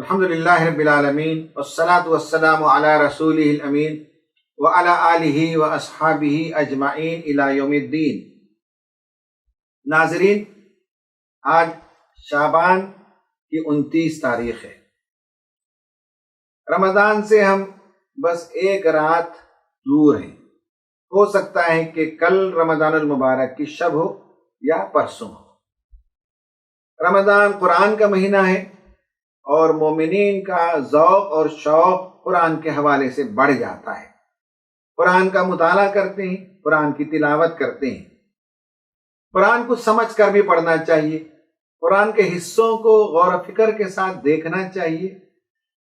الحمدللہ رب العالمین والصلاة والسلام علی رسولہ الامین وعلی آلہ واصحابہ اجمعین الی یوم الدین۔ ناظرین، آج شعبان کی 29 تاریخ ہے۔ رمضان سے ہم بس ایک رات دور ہیں۔ ہو سکتا ہے کہ کل رمضان المبارک کی شب ہو یا پرسوں ہو۔ رمضان قرآن کا مہینہ ہے اور مومنین کا ذوق اور شوق قرآن کے حوالے سے بڑھ جاتا ہے۔ قرآن کا مطالعہ کرتے ہیں، قرآن کی تلاوت کرتے ہیں۔ قرآن کو سمجھ کر بھی پڑھنا چاہیے، قرآن کے حصوں کو غور و فکر کے ساتھ دیکھنا چاہیے۔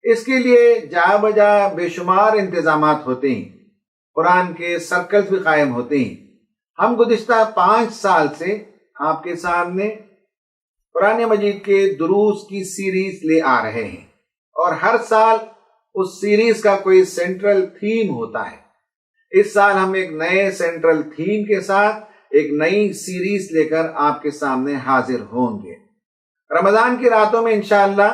اس کے لیے جا بجا بے شمار انتظامات ہوتے ہیں، قرآن کے سرکلز بھی قائم ہوتے ہیں۔ ہم گزشتہ 5 سال سے آپ کے سامنے قرآن مجید کے دروس کی سیریز لے آ رہے ہیں، اور ہر سال اس سیریز کا کوئی سینٹرل تھیم ہوتا ہے۔ اس سال ہم ایک نئے سینٹرل تھیم کے ساتھ ایک نئی سیریز لے کر آپ کے سامنے حاضر ہوں گے۔ رمضان کی راتوں میں انشاءاللہ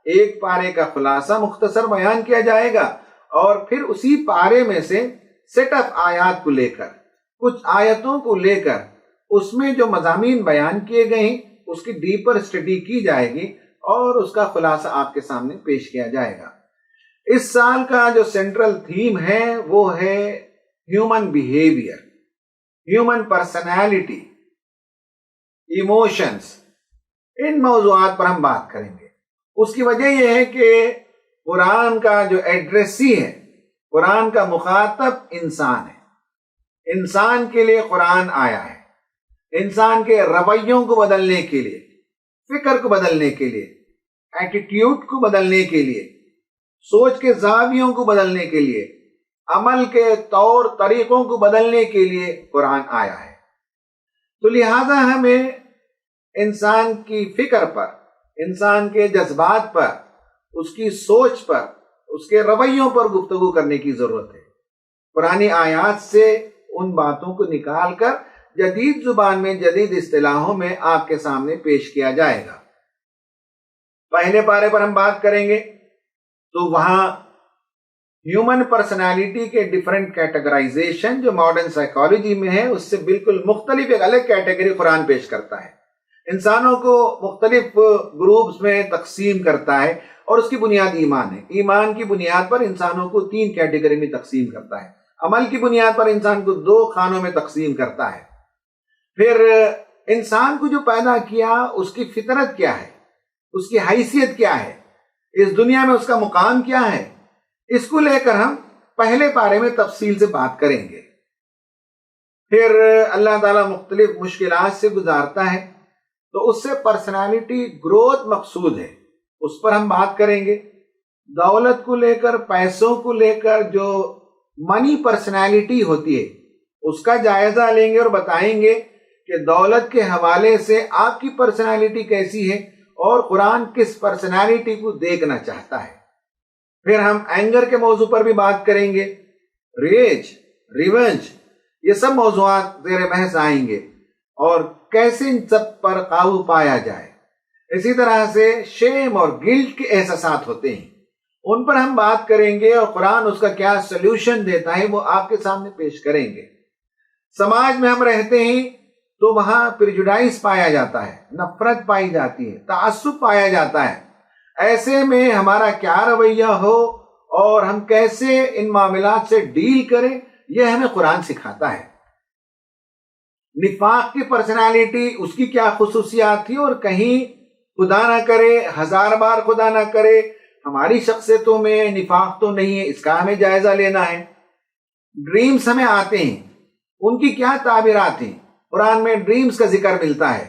ایک پارے کا خلاصہ مختصر بیان کیا جائے گا، اور پھر اسی پارے میں سے سیٹ آف آیات کو لے کر، کچھ آیتوں کو لے کر اس میں جو مضامین بیان کیے گئے ہیں اس کی ڈیپر اسٹڈی کی جائے گی اور اس کا خلاصہ آپ کے سامنے پیش کیا جائے گا۔ اس سال کا جو سینٹرل تھیم ہے وہ ہے human behaviour, human personality, emotions. ان موضوعات پر ہم بات کریں گے۔ اس کی وجہ یہ ہے کہ قرآن کا جو ایڈریسی ہے، قرآن کا مخاطب انسان ہے۔ انسان کے لیے قرآن آیا ہے، انسان کے رویوں کو بدلنے کے لیے، فکر کو بدلنے کے لیے، ایٹیٹیوڈ کو بدلنے کے لیے، سوچ کے زاویوں کو بدلنے کے لیے، عمل کے طور طریقوں کو بدلنے کے لیے قرآن آیا ہے۔ تو لہذا ہمیں انسان کی فکر پر، انسان کے جذبات پر، اس کی سوچ پر، اس کے رویوں پر گفتگو کرنے کی ضرورت ہے۔ قرآنی آیات سے ان باتوں کو نکال کر جدید زبان میں، جدید اصطلاحوں میں آپ کے سامنے پیش کیا جائے گا۔ پہلے پارے پر ہم بات کریں گے تو وہاں ہیومن پرسنالٹی کے ڈیفرنٹ کیٹیگرائزیشن جو ماڈرن سائیکالوجی میں ہے اس سے بالکل مختلف ایک الگ کیٹیگری قرآن پیش کرتا ہے۔ انسانوں کو مختلف گروپس میں تقسیم کرتا ہے، اور اس کی بنیاد ایمان ہے۔ ایمان کی بنیاد پر انسانوں کو 3 کیٹیگری میں تقسیم کرتا ہے۔ عمل کی بنیاد پر انسان کو 2 خانوں میں تقسیم کرتا ہے۔ پھر انسان کو جو پیدا کیا اس کی فطرت کیا ہے، اس کی حیثیت کیا ہے، اس دنیا میں اس کا مقام کیا ہے، اس کو لے کر ہم پہلے پارے میں تفصیل سے بات کریں گے۔ پھر اللہ تعالیٰ مختلف مشکلات سے گزارتا ہے تو اس سے پرسنالٹی گروتھ مقصود ہے، اس پر ہم بات کریں گے۔ دولت کو لے کر، پیسوں کو لے کر جو منی پرسنالٹی ہوتی ہے اس کا جائزہ لیں گے اور بتائیں گے کہ دولت کے حوالے سے آپ کی پرسنالٹی کیسی ہے اور قرآن کس پرسنالٹی کو دیکھنا چاہتا ہے۔ پھر ہم اینگر کے موضوع پر بھی بات کریں گے۔ ریج، ریونج، یہ سب موضوعات زیر بحث آئیں گے، اور کیسے ان سب پر قابو پایا جائے۔ اسی طرح سے شیم اور گلٹ کے احساسات ہوتے ہیں، ان پر ہم بات کریں گے، اور قرآن اس کا کیا سلوشن دیتا ہے وہ آپ کے سامنے پیش کریں گے۔ سماج میں ہم رہتے ہیں تو وہاں پریجوڈائز پایا جاتا ہے، نفرت پائی جاتی ہے، تعصب پایا جاتا ہے۔ ایسے میں ہمارا کیا رویہ ہو اور ہم کیسے ان معاملات سے ڈیل کریں، یہ ہمیں قرآن سکھاتا ہے۔ نفاق کی پرسنالٹی، اس کی کیا خصوصیات تھی، اور کہیں خدا نہ کرے، 1000 بار خدا نہ کرے ہماری شخصیتوں میں نفاق تو نہیں ہے، اس کا ہمیں جائزہ لینا ہے۔ ڈریمز ہمیں آتے ہیں، ان کی کیا تعبیرات ہیں، قرآن میں ڈریمز کا ذکر ملتا ہے۔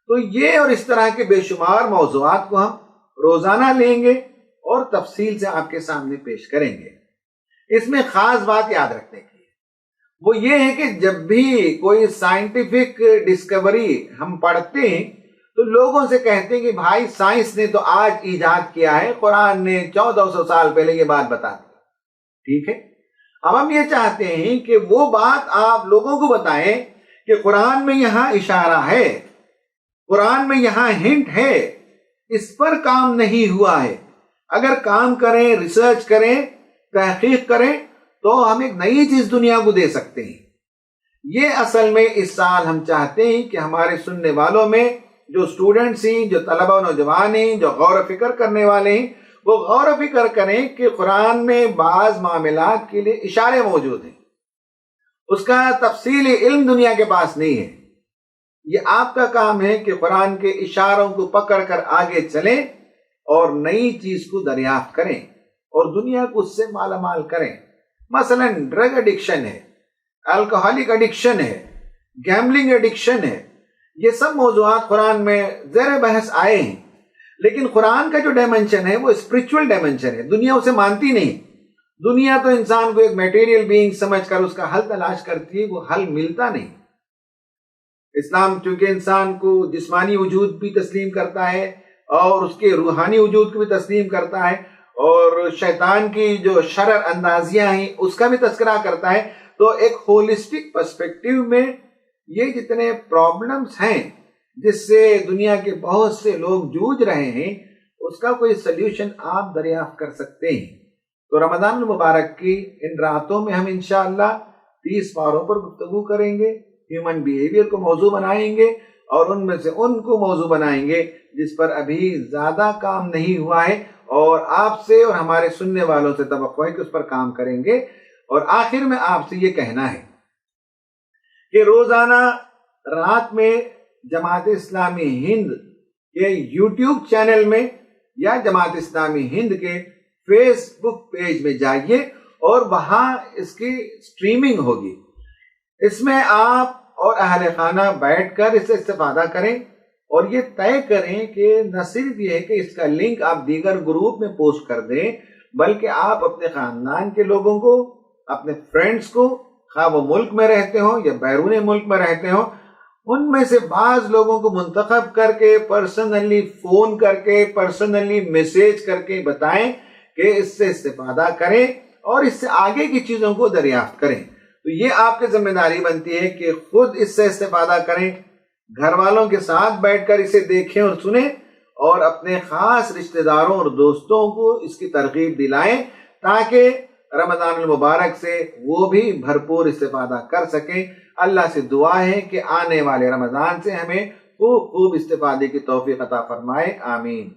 تو یہ اور اس طرح کے بے شمار موضوعات کو ہم روزانہ لیں گے اور تفصیل سے آپ کے سامنے پیش کریں گے۔ اس میں خاص بات یاد رکھنے کی ہے، وہ یہ ہے کہ جب بھی کوئی سائنٹیفک ڈسکوری ہم پڑھتے ہیں تو لوگوں سے کہتے ہیں کہ بھائی سائنس نے تو آج ایجاد کیا ہے، قرآن نے 1400 سال پہلے یہ بات بتا دی۔ ٹھیک ہے، اب ہم یہ چاہتے ہیں کہ وہ بات آپ لوگوں کو بتائیں کہ قرآن میں یہاں اشارہ ہے، قرآن میں یہاں ہنٹ ہے، اس پر کام نہیں ہوا ہے۔ اگر کام کریں، ریسرچ کریں، تحقیق کریں تو ہم ایک نئی چیز دنیا کو دے سکتے ہیں۔ یہ اصل میں اس سال ہم چاہتے ہیں کہ ہمارے سننے والوں میں جو اسٹوڈنٹس ہیں، جو طلبہ و نوجوان ہیں، جو غور و فکر کرنے والے ہیں، وہ غور و فکر کریں کہ قرآن میں بعض معاملات کے لیے اشارے موجود ہیں، اس کا تفصیلی علم دنیا کے پاس نہیں ہے۔ یہ آپ کا کام ہے کہ قرآن کے اشاروں کو پکڑ کر آگے چلیں اور نئی چیز کو دریافت کریں اور دنیا کو اس سے مالا مال کریں۔ مثلا ڈرگ ایڈکشن ہے، الکوہولک ایڈکشن ہے، گیمبلنگ ایڈکشن ہے، یہ سب موضوعات قرآن میں زیر بحث آئے ہیں، لیکن قرآن کا جو ڈائمنشن ہے وہ اسپرچول ڈائمنشن ہے۔ دنیا اسے مانتی نہیں۔ دنیا تو انسان کو ایک میٹیریل بینگ سمجھ کر اس کا حل تلاش کرتی ہے، وہ حل ملتا نہیں۔ اسلام چونکہ انسان کو جسمانی وجود بھی تسلیم کرتا ہے اور اس کے روحانی وجود کو بھی تسلیم کرتا ہے، اور شیطان کی جو شرر اندازیاں ہیں اس کا بھی تذکرہ کرتا ہے، تو ایک ہولسٹک پرسپیکٹیو میں یہ جتنے پرابلمز ہیں جس سے دنیا کے بہت سے لوگ جوجھ رہے ہیں، اس کا کوئی سلیوشن آپ دریافت کر سکتے ہیں۔ تو رمضان المبارک کی ان راتوں میں ہم انشاءاللہ 30 پاروں پر گفتگو کریں گے، ہیومن بیہیویئر کو موضوع بنائیں گے، اور ان میں سے ان کو موضوع بنائیں گے جس پر ابھی زیادہ کام نہیں ہوا ہے، اور آپ سے اور ہمارے سننے والوں سے توقع ہے کہ اس پر کام کریں گے۔ اور آخر میں آپ سے یہ کہنا ہے کہ روزانہ رات میں جماعت اسلامی ہند کے یوٹیوب چینل میں یا جماعت اسلامی ہند کے فیس بک پیج میں جائیے اور وہاں اس کی سٹریمنگ ہوگی۔ اس میں آپ اور اہل خانہ بیٹھ کر اس سے استفادہ کریں، اور یہ طے کریں کہ نہ صرف یہ ہے کہ اس کا لنک آپ دیگر گروپ میں پوسٹ کر دیں، بلکہ آپ اپنے خاندان کے لوگوں کو، اپنے فرینڈز کو، خواہ وہ ملک میں رہتے ہوں یا بیرون ملک میں رہتے ہوں، ان میں سے بعض لوگوں کو منتخب کر کے پرسنلی فون کر کے، پرسنلی میسیج کر کے بتائیں کہ اس سے استفادہ کریں اور اس سے آگے کی چیزوں کو دریافت کریں۔ تو یہ آپ کی ذمہ داری بنتی ہے کہ خود اس سے استفادہ کریں، گھر والوں کے ساتھ بیٹھ کر اسے دیکھیں اور سنیں، اور اپنے خاص رشتہ داروں اور دوستوں کو اس کی ترغیب دلائیں تاکہ رمضان المبارک سے وہ بھی بھرپور استفادہ کر سکیں۔ اللہ سے دعا ہے کہ آنے والے رمضان سے ہمیں خوب استفادے کی توفیق عطا فرمائے، آمین۔